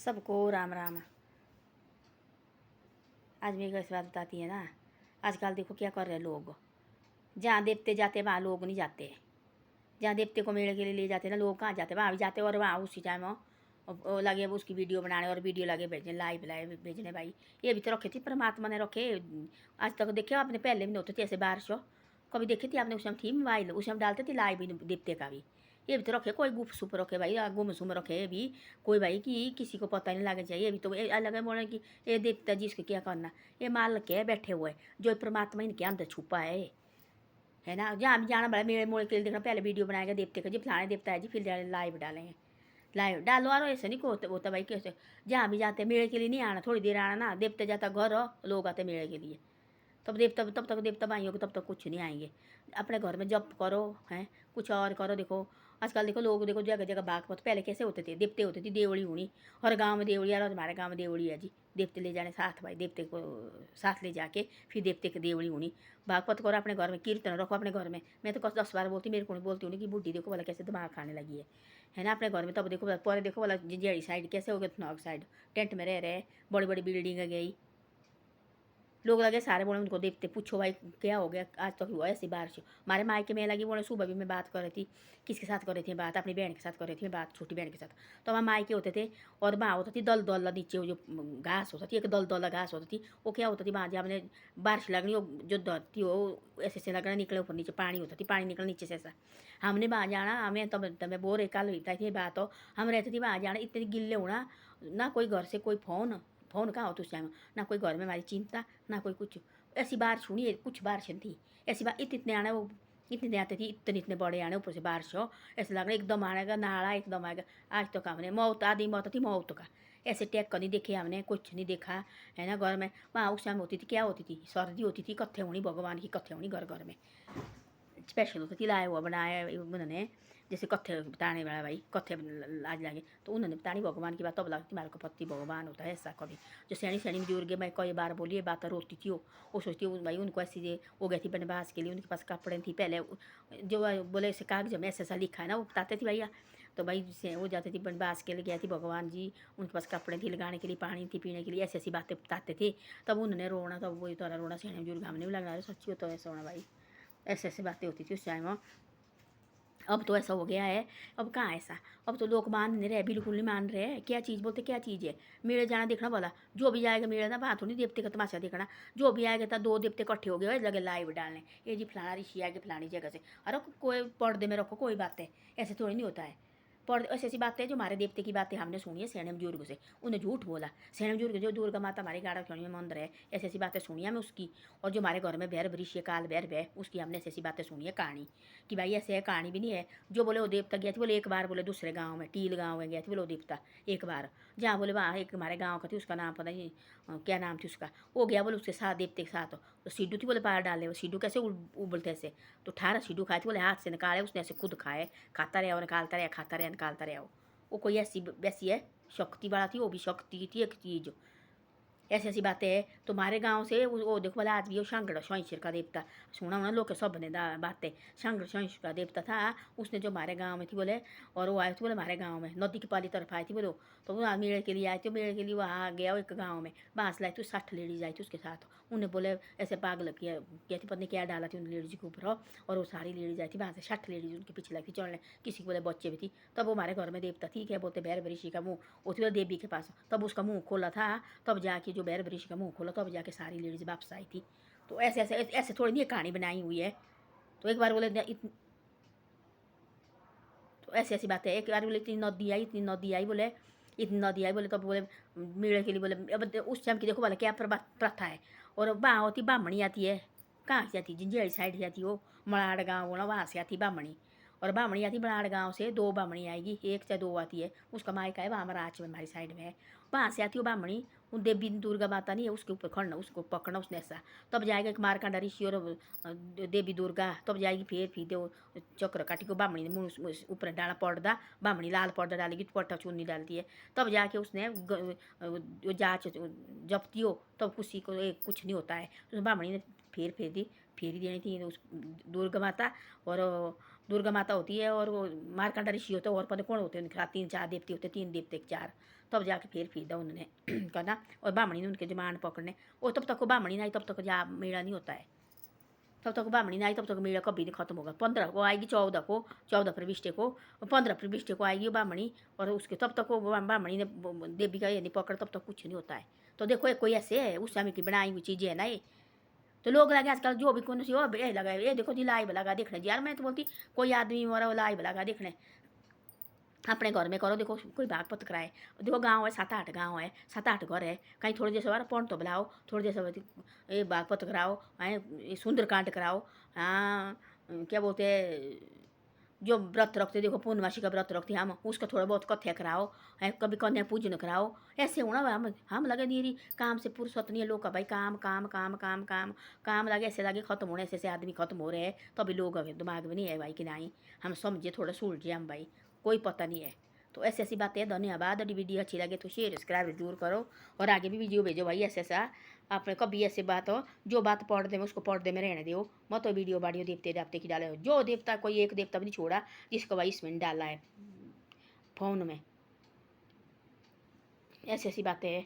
सबको राम राम। आज मेरी एक बात बताती है ना। आजकल देखो क्या कर रहे हैं लोग। जहाँ देवते जाते वहाँ लोग नहीं जाते। जहाँ देवते को मेले के लिए ले जाते ना, लोग कहाँ जाते, वहाँ भी जाते और वहाँ उसी टाइम लगे वो उसकी वीडियो बनाने और वीडियो लगे भेजने, लाइव भेजने। भाई ये भी तो रखे थे, परमात्मा ने रखे। आज तक देखे आपने, पहले भी नहीं होते थे ऐसे बारिश हो। कभी देखी थी आपने? उस टाइम थी मोबाइल, उस टाइम डालते थे लाइव देवते का भी। ये भी तो रखे, कोई गुप सुप रखे भाई, गुम सुम रखे ये भी। कोई भाई कि किसी को पता नहीं लगे चाहिए। ये भी तो अलग है बोले कि ये देवता जी इसको क्या करना। ये माल के बैठे हुए जो परमात्मा इनके अंदर छुपा है ना। जहाँ भी जाना बड़ा मेरे मोड़े के लिए देखना, पहले वीडियो बनाएगा देवते का जी, फलाने देवता है जी, फिर लाइव डालेंगे। लाइव डालो और ऐसे नहीं को होता भाई कैसे। जहाँ भी जाते मेले के लिए नहीं आना, थोड़ी देर आना ना। देवता जाता घर हो, लोग आते मेले के लिए। तब तक देवता भाई होगे, तब तक कुछ नहीं आएंगे। अपने घर में जप करो हैं, कुछ और करो। देखो आजकल देखो लोग, देखो जगह जगह बागपत पहले कैसे होते थे, देवते होते थे, देवड़ी होनी। हर गांव में देवड़ी, यार हमारे गांव में देवड़ी है जी। देवते ले जाने साथ भाई, देवते को साथ ले जाके फिर देवते की देवड़ी होनी। बागपत करो अपने घर में, कीर्तन रखो अपने घर में। मैं तो 10 बार बोलती, मेरे को नहीं बोलती हूँ कि बुढ़ी देखो वाला कैसे दिमाग खाने लगी है ना अपने घर में। तब देखो पर देखो वाला जिंजेड़ी साइड कैसे हो गया, नॉर्थ साइड टेंट में रह रहे, बड़ी बड़ी बिल्डिंग गई। लोग लगे सारे बोले उनको देखते, पूछो भाई क्या हो गया, आज तक हुआ ऐसी बारिश। हमारे मायके में लगी बोले, सुबह भी मैं बात कर रही थी। किसके साथ कर रही थी बात? अपनी बहन के साथ कर रही थी मैं बात, छोटी बहन के साथ। तो वहाँ मायके होते थे और वहाँ होती थी दल दल नीचे, वो जो घास होती थी, एक दल दल घास होती थी। वो क्या होता थी वहाँ, जब हमने बारिश लगनी, वो जो धरती हो ऐसे ऐसे लगना, निकले ऊपर नीचे पानी होता थी, पानी निकल नीचे से ऐसा। हमने वहाँ जाना, हमें तब तब बोरे कल होता थी बात हो। हम रहते थे वहाँ जाना, इतने गिल्ले होना ना, कोई घर से कोई फ़ोन फ़ोन कहाँ होता उस टाइम ना, कोई घर में हमारी चिंता ना कोई कुछ। ऐसी बारिश हुई है, कुछ बारिश नहीं थी ऐसी बार। इतने आने वो, इतने आते थे, इतने इतने बड़े आने, ऊपर से बारिश हो। ऐसे लग रहा एकदम आएगा नाला, एकदम आएगा। आज तो हमने मौत, आधी मौत थी मौत का। ऐसे टैग नहीं देखे हमने, कुछ नहीं देखा है ना। घर में वहाँ उस टाइम होती थी, क्या होती थी, सर्दी होती थी, कत्थे होनी भगवान की, कत्थे होनी घर घर में स्पेशल होता थी। लाया हुआ बनाया उन्होंने, जैसे कत्थे बताने वाला भाई, कत्थे आज लागे तो उन्होंने बतानी भगवान की बात, तब लगती तुम्हारे को पति भगवान होता है ऐसा। कभी जो सैनी सैनी बुजुर्ग, मैं कई बार बोली ये बात रोती थी वो सोचती हूँ भाई उनको ऐसी हो गई थी बनवास के लिए, उनके पास कपड़े थी पहले, जो बोले ऐसे कागज में ऐसा ऐसा लिखा है ना, वो बताते थे भैया। तो भाई वो जाती थी बनवास के लिए, गया थी भगवान जी, उनके पास कपड़े थे लगाने के लिए, पानी थी पीने के लिए, ऐसी ऐसी बातें बताते थे। तब उन्होंने रोना, तब वही तो रोना, सैनी बुजुर्ग हमने भी लगा सच्ची हो तो ऐसा होना भाई। ऐसे ऐसी बातें होती थी उस टाइम। अब तो ऐसा हो गया है, अब कहाँ ऐसा। अब तो लोग मान नहीं रहे, बिल्कुल नहीं मान रहे। क्या चीज़ बोलते, क्या चीज़ है मेरे जाना देखना बोला। जो भी जाएगा मेरे ना, बात थोड़ी देवते का तमाशा देखना। जो भी आएगा था, दो देवते इकट्ठे हो गए लगे लाइव डालने, ये जी फलाना ऋषि आएगा फलानी जगह से। अरे कोई पर्दे में रखो, कोई बात है, ऐसे थोड़ी नहीं होता है। पर ऐसी ऐसी बातें जो हमारे देवते की बातें हमने सुनी है सैने बुजुर्ग से, उन्हें झूठ बोला। सैने बुजुर्ग जो दुर्गा माता हमारी गाड़ा खड़ी में मंदिर है, ऐसी ऐसी बातें सुनी हमें उसकी। और जो हमारे घर में भैर वृक्ष काल भैर है, उसकी हमने ऐसी ऐसी बातें सुनी है कहानी, कि भाई ऐसे है, कहानी भी नहीं है। जो बोले वो देवता गया था, बोले एक बार बोले दूसरे गाँव में, टील गाँव में गया था, बोले वो देवता एक बार। जहाँ बोले वहाँ एक हमारे गाँव का थी, उसका नाम पता नहीं क्या नाम थी उसका। वो गया बोले उसके साथ देवते के साथ। तो सीडू थी बोले पार डाले, वो सीडू कैसे उबलते ऐसे। तो 18 सीडू खाए थे बोले, हाथ से निकाले उसने, ऐसे खुद खाए, खाता रहा निकालता रहा, खाता रहा निकालता रहा। वो कोई ऐसी वैसी है, शक्ति वाला थी वो भी, शक्ति थी एक चीज़। ऐसी ऐसी बातें है। तो हमारे गांव से वो देखो बोला आज भी वो शंकर शंकर का देवता, सुना होना लोग के सब ने बातें। शंकर शंकर का देवता था, उसने जो हमारे गांव में थी बोले, और वो आए थे बोले हमारे गांव में, नदी के पाली तरफ आई थी बोलो। तो वो मेले के लिए आए थे, मेले के लिए वहाँ गया एक गाँव में, बाँस लाई थी, 60 लेडीज आई थी उसके साथ। उन्हें बोले ऐसे पागल किया, कहती पत्नी क्या डाला थी उन लेडीज के ऊपर। और वो सारी लेडीज आई थी वहाँ से, 60 लेडीज उनके पीछे लगी थी चढ़ने। किसी के बोले बच्चे भी थी। तब वो हमारे घर में देवता थी, क्या बोलते भैर ऋषि का मुँह, वो थी देवी के पास। तब उसका मुँह खोला था, तब जाके जो भैर ऋषि का मुँह खोला, तब जाके सारी लेडीज वापस आई थी। तो ऐसे ऐसे ऐसे थोड़ी नहीं कहानी बनाई हुई है। तो एक बार बोले तो ऐसी ऐसी बात है। एक बार बोले इतनी नदी आई, इतनी नदी आई बोले, इतनी नदी आई बोले, तब बोले मेले के लिए बोले। अब उस टाइम की देखो बोले क्या प्रथा है। और वहाँ होती बामणी आती है, कहाँ से आती, जिंजेड़ी साइड से आती, वो मलाड़ गाँव बोला, वहाँ से आती बामणी। और बामणी आती मलाड़ गाँव से, दो बामणी आएगी, एक से दो आती है, उसका मायका है वहाँ महाराज में हमारी साइड में है। वहाँ से आती वो बामणी, उन देवी दुर्गा माता नहीं है, उसके ऊपर खड़ना, उसको पकड़ना उसने ऐसा। तब जाएगा एक मारकांडा ऋषि और देवी दुर्गा, तब जाएगी फिर दे चक्र काटी को बामणी ने मुँह ऊपर डाला पर्दा, बामणी लाल पर्दा डालेगी तो पट्टा चुन्नी डालती है। तब जाके उसने जाँच जपती हो, तब किसी को कुछ नहीं होता है। तो बामणी ने फेर दी, फेरी देनी थी उस दुर्गा माता। और दुर्गा माता होती है और वो मारकंडा ऋषि होते हैं, और पता कौन होते हैं उनके साथ 3-4 देवते होते, 3 देवते 4, तब जाके फिर दो उन्होंने करना। और बामणी ने उनके जमान पकड़ने, और तब तक वो बामणी नहीं, तब तक जा मेला नहीं होता है, तब तक बामणी नहीं, तब तक मेला कभी नहीं खत्म होगा। 15 को आएगी, 14 को, 14 प्रविष्टे को, 15 प्रविष्टे को आएगी वो बामणी, और उसके तब तक वो बामणी ने देवी का ये नहीं पकड़, तब तक कुछ नहीं होता है। तो देखो ये कोई ऐसे है उस समय की बनाई हुई चीज़ें है ना ये। तो लोग लगे आजकल जो भी कौन सी हो ये लगा, ये देखो जी लाइव लगा देखने जी, यार मैं तो बोलती कोई आदमी मरा वो लाइव लगा देखने, अपने घर में करो, देखो कोई भाग पत कराए। देखो गांव है, 7-8 गांव है, 7-8 घर है, कहीं थोड़ी देर से बार पौन तो बुलाओ, थोड़ी देर से ये भाग पत कराओ, हैं सुंदरकांड कराओ। हाँ क्या बोलते हैं, जो व्रत रखते देखो पूर्णमासी का व्रत रखते हम, उसका थोड़ा बहुत कथ्य कराओ, है कभी कन्या पूजन कराओ। ऐसे होना हम लगे नहीं काम से फुर्सत नहीं है लोग का भाई, काम काम काम काम काम काम लगे, ऐसे लगे खत्म होने, ऐसे आदमी खत्म हो रहे हैं, तभी लोग दिमाग में नहीं है भाई कि नहीं हम समझे, थोड़ा सुलझे हम भाई, कोई पता नहीं है। तो ऐसी ऐसी बातें। धन्यवाद। वीडियो अच्छी लगे तो शेयर सब्सक्राइब जरूर करो, और आगे भी वीडियो भेजो भाई ऐसे ऐसा। आपने कभी ऐसे बात हो जो बात पर्दे में, उसको पर्दे में रहने दो, मत तो वीडियो बाडियो देवते देवते की डाले, जो देवता कोई एक देवता भी नहीं छोड़ा जिसको भाई इसमें डाला है फ़ोन में, ऐसी ऐसी बातें हैं।